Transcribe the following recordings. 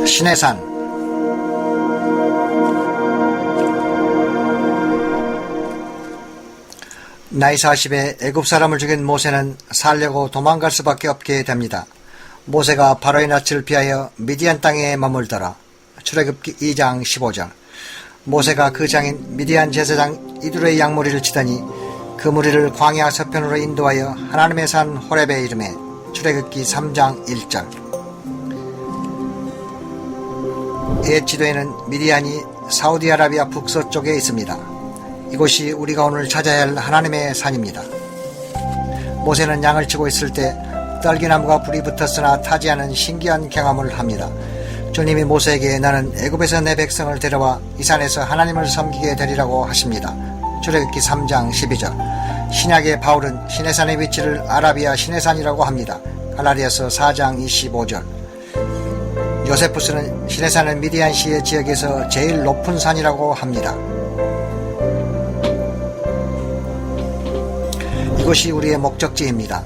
시내산. 나이 40에 애굽 사람을 죽인 모세는 살려고 도망갈 수밖에 없게 됩니다. 모세가 바로의 낯을 피하여 미디안 땅에 머물더라. 출애굽기 2장 15절. 모세가 그 장인 미디안 제사장 이두로의 양무리를 치더니 그 무리를 광야 서편으로 인도하여 하나님의 산 호렙에 이르매. 출애굽기 3장 1절. 옛 지도에는 미디안이 사우디아라비아 북서쪽에 있습니다. 이곳이 우리가 오늘 찾아야 할 하나님의 산입니다. 모세는 양을 치고 있을 때 떨기나무가 불이 붙었으나 타지 않은 신기한 경험을 합니다. 주님이 모세에게 너는 애굽에서 내 백성을 데려와 이 산에서 하나님을 섬기게 되리라고 하십니다. 출애굽기 3장 12절. 신약의 바울은 시내산의 위치를 아라비아 시내산이라고 합니다. 갈라디아서 4장 25절. 요세푸스는 시내산은 미디안시의 지역에서 제일 높은 산이라고 합니다. 이곳이 우리의 목적지입니다.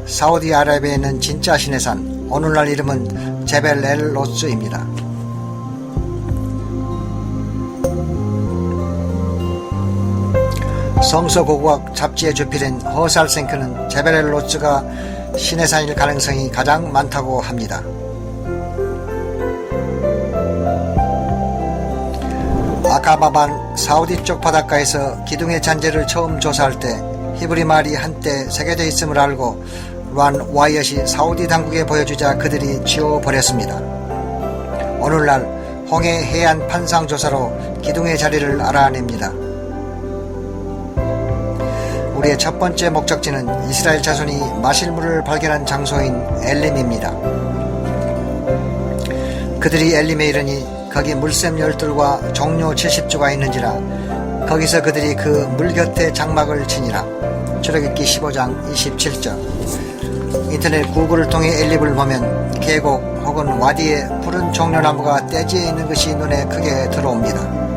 사우디아라비아에 있는 진짜 시내산, 오늘날 이름은 제벨 엘 로스입니다. 성서고고학 잡지에 주필인 허살생크는 제벨 엘 로스가 시내산일 가능성이 가장 많다고 합니다. 아카바반 사우디 쪽 바닷가에서 기둥의 잔재를 처음 조사할 때 히브리 말이 한때 새겨져 있음을 알고 란 와이엇이 사우디 당국에 보여주자 그들이 지워버렸습니다. 오늘날 홍해 해안 판상 조사로 기둥의 자리를 알아냅니다. 우리의 첫 번째 목적지는 이스라엘 자손이 마실 물을 발견한 장소인 엘림입니다. 그들이 엘림에 이르니 거기 물샘 열둘과 종료 70주가 있는지라 거기서 그들이 그 물 곁에 장막을 치니라. 출애굽기 15장 27절. 인터넷 구글을 통해 엘림을 보면 계곡 혹은 와디에 푸른 종려나무가 떼지에 있는 것이 눈에 크게 들어옵니다.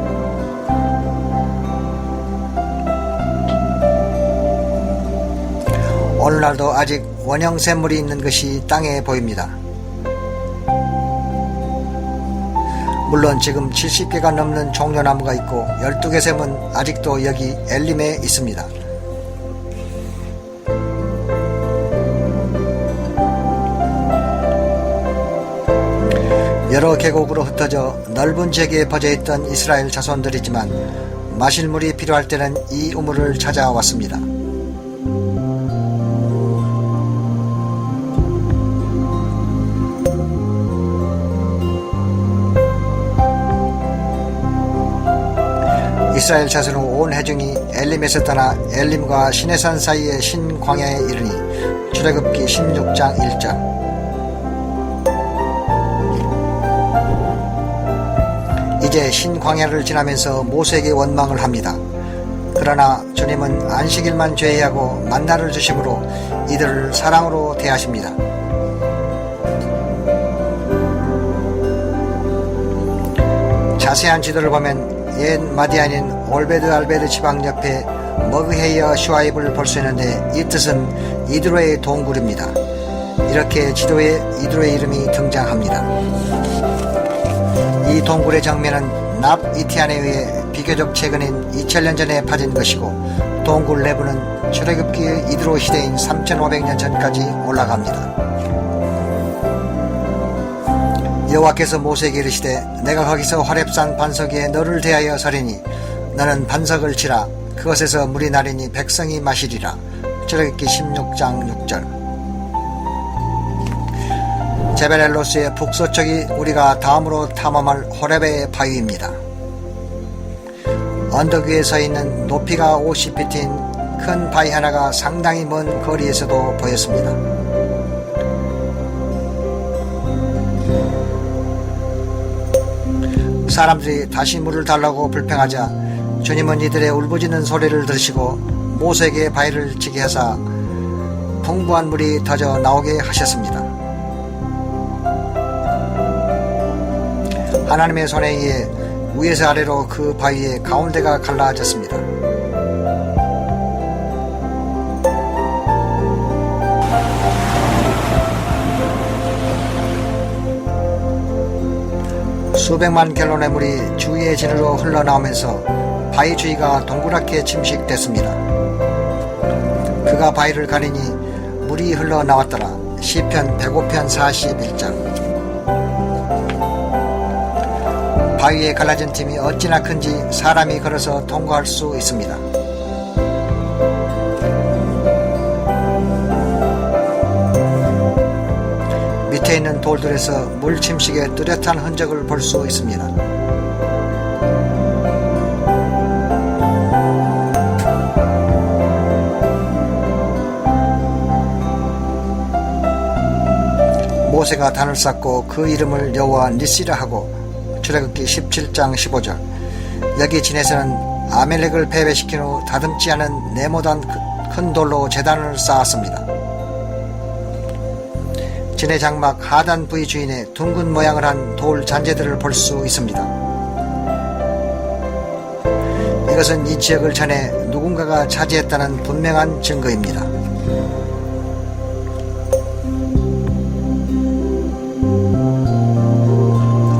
오늘날도 아직 원형 샘물이 있는 것이 땅에 보입니다. 물론 지금 70개가 넘는 종려나무가 있고 12개 샘은 아직도 여기 엘림에 있습니다. 여러 계곡으로 흩어져 넓은 지역에 퍼져있던 이스라엘 자손들이지만 마실 물이 필요할 때는 이 우물을 찾아왔습니다. 이스라엘 자손의 온 회중이 엘림에서 떠나 엘림과 시내산 사이의 신광야에 이르니 출애굽기 16장 1절. 이제 신광야를 지나면서 모세에게 원망을 합니다. 그러나 주님은 안식일만 제외하고 만나를 주심으로 이들을 사랑으로 대하십니다. 자세한 지도를 보면 옛 마디안인 올베드 알베드 지방 옆에 머그헤이어 슈아입을 볼 수 있는데 이 뜻은 이드로의 동굴입니다. 이렇게 지도에 이드로의 이름이 등장합니다. 이 동굴의 정면은 납 이티안에 의해 비교적 최근인 2000년 전에 파진 것이고 동굴 내부는 출애굽기의 이드로 시대인 3500년 전까지 올라갑니다. 여호와께서 모세에게 이르시되 내가 거기서 호렙산 반석 위에 너를 대하여 서리니 너는 반석을 치라. 그것에서 물이 나리니 백성이 마시리라. 출애굽기 16장 6절. 제벨 엘 로스의 북서쪽이 우리가 다음으로 탐험할 호렙의 바위입니다. 언덕 위에 서 있는 높이가 50피트인 큰 바위 하나가 상당히 먼 거리에서도 보였습니다. 사람들이 다시 물을 달라고 불평하자 주님은 이들의 울부짖는 소리를 들으시고 모세에게 바위를 치게 하사 풍부한 물이 터져 나오게 하셨습니다. 하나님의 손에 의해 위에서 아래로 그 바위의 가운데가 갈라졌습니다. 수백만 갤론의 물이 주위의 진으로 흘러나오면서 바위 주위가 동그랗게 침식됐습니다. 그가 바위를 가리니 물이 흘러나왔더라. 시편 105편 41장. 바위에 갈라진 틈이 어찌나 큰지 사람이 걸어서 통과할 수 있습니다. 밑에 있는 돌들에서 물 침식의 뚜렷한 흔적을 볼 수 있습니다. 모세가 단을 쌓고 그 이름을 여호와 니시라 하고 출애굽기 17장 15절. 여기 진에서는 아멜렉을 패배시킨 후 다듬지 않은 네모난 큰 돌로 제단을 쌓았습니다. 진의 장막 하단 부위 주인의 둥근 모양을 한 돌 잔재들을 볼 수 있습니다. 이것은 이 지역을 전에 누군가가 차지했다는 분명한 증거입니다.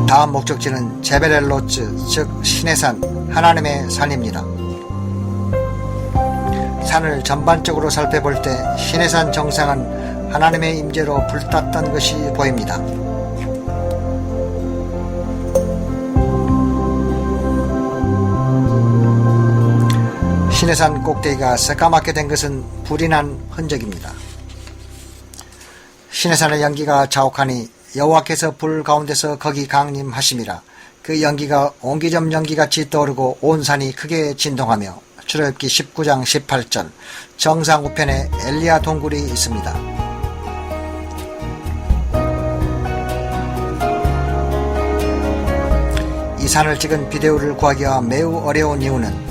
다음 목적지는 제벨-엘-로츠, 즉 신의 산, 하나님의 산입니다. 산을 전반적으로 살펴볼 때 신의 산 정상은 하나님의 임재로 불탔던 것이 보입니다. 신의 산 꼭대기가 새까맣게 된 것은 불이 난 흔적입니다. 신의 산의 연기가 자욱하니 여호와께서 불 가운데서 거기 강림하심이라. 그 연기가 옹기점 연기같이 떠오르고 온 산이 크게 진동하며. 출애굽기 19장 18절. 정상 우편에 엘리야 동굴이 있습니다. 이 산을 찍은 비디오를 구하기가 매우 어려운 이유는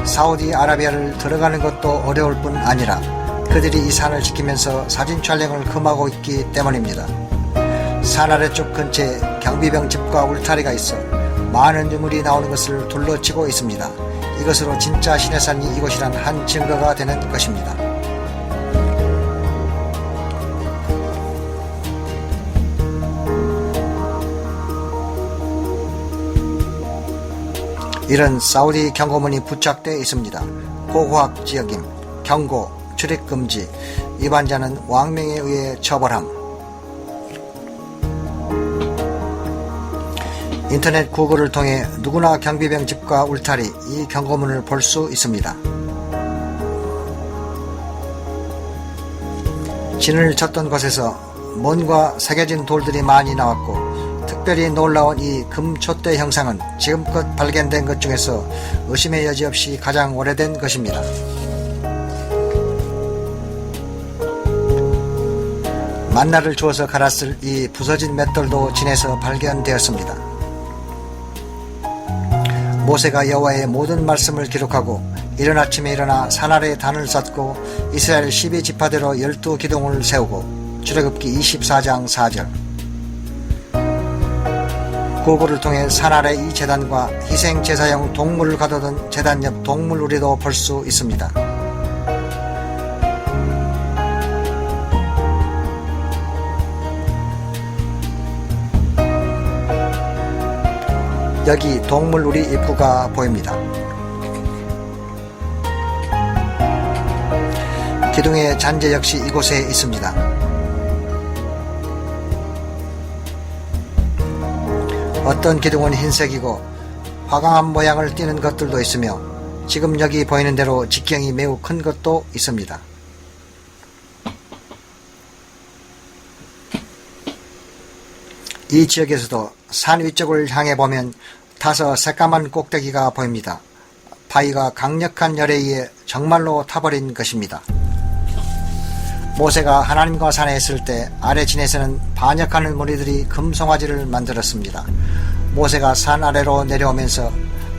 사우디아라비아를 들어가는 것도 어려울 뿐 아니라 그들이 이 산을 지키면서 사진 촬영을 금하고 있기 때문입니다. 산 아래쪽 근처에 경비병 집과 울타리가 있어 많은 유물이 나오는 것을 둘러치고 있습니다. 이것으로 진짜 신의 산이 이곳이란 한 증거가 되는 것입니다. 이런 사우디 경고문이 부착되어 있습니다. 고고학 지역임, 경고, 출입금지, 위반자는 왕명에 의해 처벌함. 인터넷 구글을 통해 누구나 경비병 집과 울타리, 이 경고문을 볼 수 있습니다. 진을 쳤던 곳에서 먼과 새겨진 돌들이 많이 나왔고 특별히 놀라운 이 금촛대 형상은 지금껏 발견된 것 중에서 의심의 여지 없이 가장 오래된 것입니다. 만나를 주어서 갈았을 이 부서진 맷돌도 진에서 발견되었습니다. 모세가 여호와의 모든 말씀을 기록하고 이른 아침에 일어나 산 아래 단을 쌓고 이스라엘 12지파대로 12기둥을 세우고 출애굽기 24장 4절. 고고를 통해 산 아래 이 제단과 희생 제사용 동물을 가둬둔 제단 옆 동물 우리도 볼 수 있습니다. 여기 동물우리 입구가 보입니다. 기둥의 잔재 역시 이곳에 있습니다. 어떤 기둥은 흰색이고 화강암 모양을 띠는 것들도 있으며 지금 여기 보이는 대로 직경이 매우 큰 것도 있습니다. 이 지역에서도 산 위쪽을 향해 보면 타서 새까만 꼭대기가 보입니다. 바위가 강력한 열에 의해 정말로 타버린 것입니다. 모세가 하나님과 산에 있을 때 아래 진에서는 반역하는 무리들이 금송아지를 만들었습니다. 모세가 산 아래로 내려오면서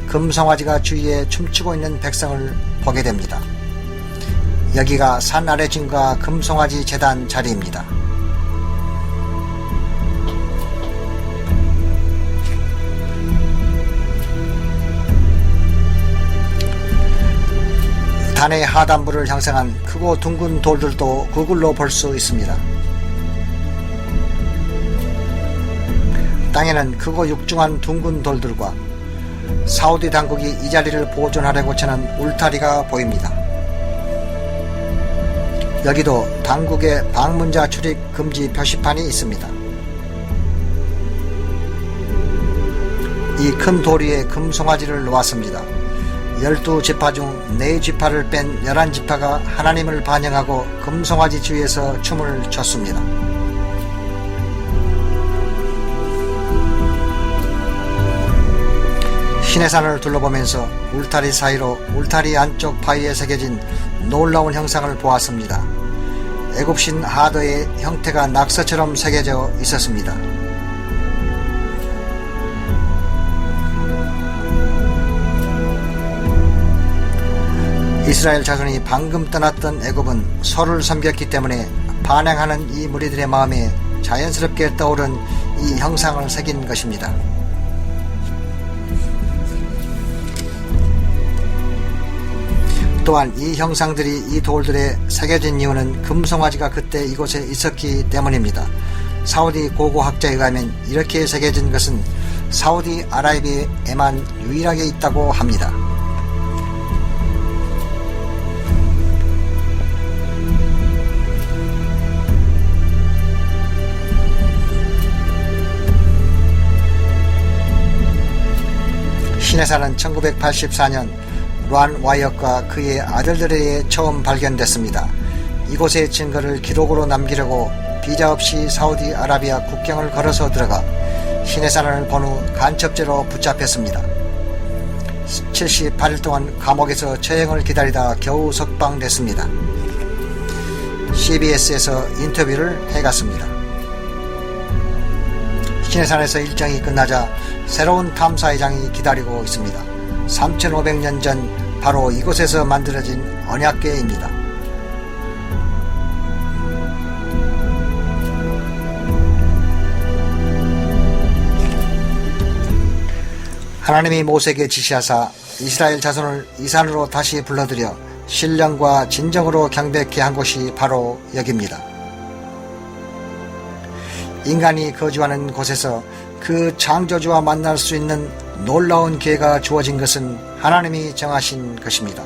금송아지가 주위에 춤추고 있는 백성을 보게 됩니다. 여기가 산 아래 진과 금송아지 제단 자리입니다. 단의 하단부를 형성한 크고 둥근 돌들도 구글로 볼 수 있습니다. 땅에는 크고 육중한 둥근 돌들과 사우디 당국이 이 자리를 보존하려고 쳐는 울타리가 보입니다. 여기도 당국의 방문자 출입 금지 표시판이 있습니다. 이 큰 돌 위에 금송아지를 놓았습니다. 12지파 중 4지파를 뺀 11지파가 하나님을 반영하고 금송아지 주위에서 춤을 췄습니다. 시내산을 둘러보면서 울타리 사이로 울타리 안쪽 바위에 새겨진 놀라운 형상을 보았습니다. 애굽신 하더의 형태가 낙서처럼 새겨져 있었습니다. 이스라엘 자손이 방금 떠났던 애굽은 소를 섬겼기 때문에 반항하는 이 무리들의 마음에 자연스럽게 떠오른 이 형상을 새긴 것입니다. 또한 이 형상들이 이 돌들에 새겨진 이유는 금송아지가 그때 이곳에 있었기 때문입니다. 사우디 고고학자에 의하면 이렇게 새겨진 것은 사우디 아라비아에만 유일하게 있다고 합니다. 시내산은 1984년 란 와이엇과 그의 아들들에 의해 처음 발견됐습니다. 이곳의 증거를 기록으로 남기려고 비자 없이 사우디 아라비아 국경을 걸어서 들어가 시내산을 본 후 간첩죄로 붙잡혔습니다. 78일 동안 감옥에서 처형을 기다리다 겨우 석방됐습니다. CBS에서 인터뷰를 해갔습니다. 시내산에서 일정이 끝나자 새로운 탐사회장이 기다리고 있습니다. 3500년 전 바로 이곳에서 만들어진 언약궤입니다. 하나님이 모세에게 지시하사 이스라엘 자손을 이 산으로 다시 불러들여 신령과 진정으로 경배케 한 곳이 바로 여기입니다. 인간이 거주하는 곳에서 그 창조주와 만날 수 있는 놀라운 기회가 주어진 것은 하나님이 정하신 것입니다.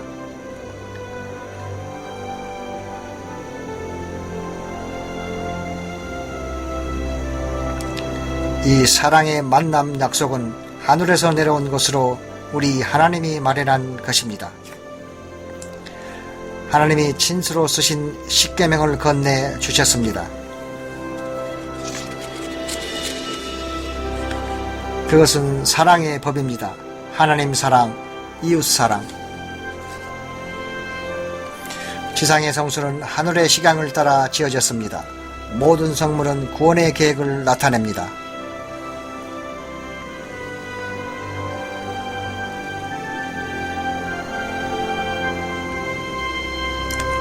이 사랑의 만남 약속은 하늘에서 내려온 것으로 우리 하나님이 마련한 것입니다. 하나님이 친수로 쓰신 십계명을 건네 주셨습니다. 그것은 사랑의 법입니다. 하나님 사랑, 이웃 사랑. 지상의 성수는 하늘의 식양을 따라 지어졌습니다. 모든 성물은 구원의 계획을 나타냅니다.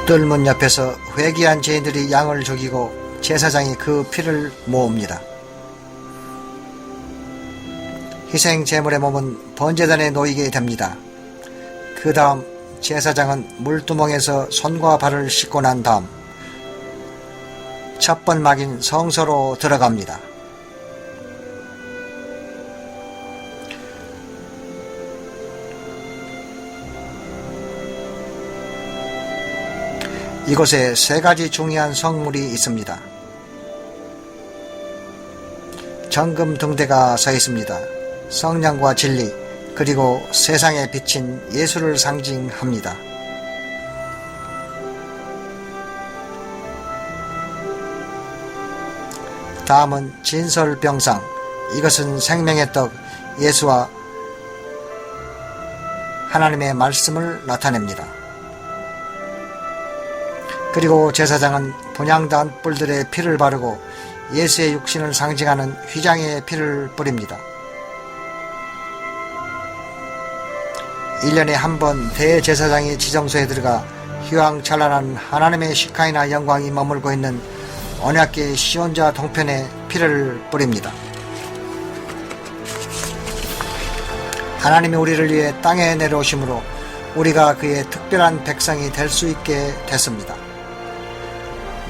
뜰문 옆에서 회개한 죄인들이 양을 죽이고 제사장이 그 피를 모읍니다. 희생 제물의 몸은 번제단에 놓이게 됩니다. 그 다음 제사장은 물두멍에서 손과 발을 씻고 난 다음 첫 번막인 성소로 들어갑니다. 이곳에 세 가지 중요한 성물이 있습니다. 정금 등대가 서 있습니다. 성령과 진리, 그리고 세상에 비친 예수를 상징합니다. 다음은 진설병상, 이것은 생명의 떡 예수와 하나님의 말씀을 나타냅니다. 그리고 제사장은 분향단 뿔들의 피를 바르고 예수의 육신을 상징하는 휘장의 피를 뿌립니다. 1년에 한 번 대제사장이 지정소에 들어가 휘황찬란한 하나님의 시카이나 영광이 머물고 있는 언약궤 시온자 동편에 피를 뿌립니다. 하나님이 우리를 위해 땅에 내려오심으로 우리가 그의 특별한 백성이 될 수 있게 됐습니다.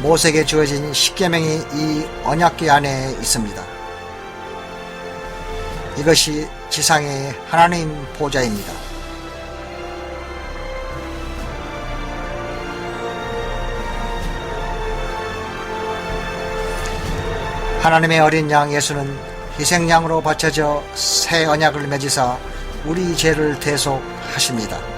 모세에게 주어진 십계명이 이 언약궤 안에 있습니다. 이것이 지상의 하나님 보좌입니다. 하나님의 어린 양 예수는 희생양으로 바쳐져 새 언약을 맺으사 우리 죄를 대속하십니다.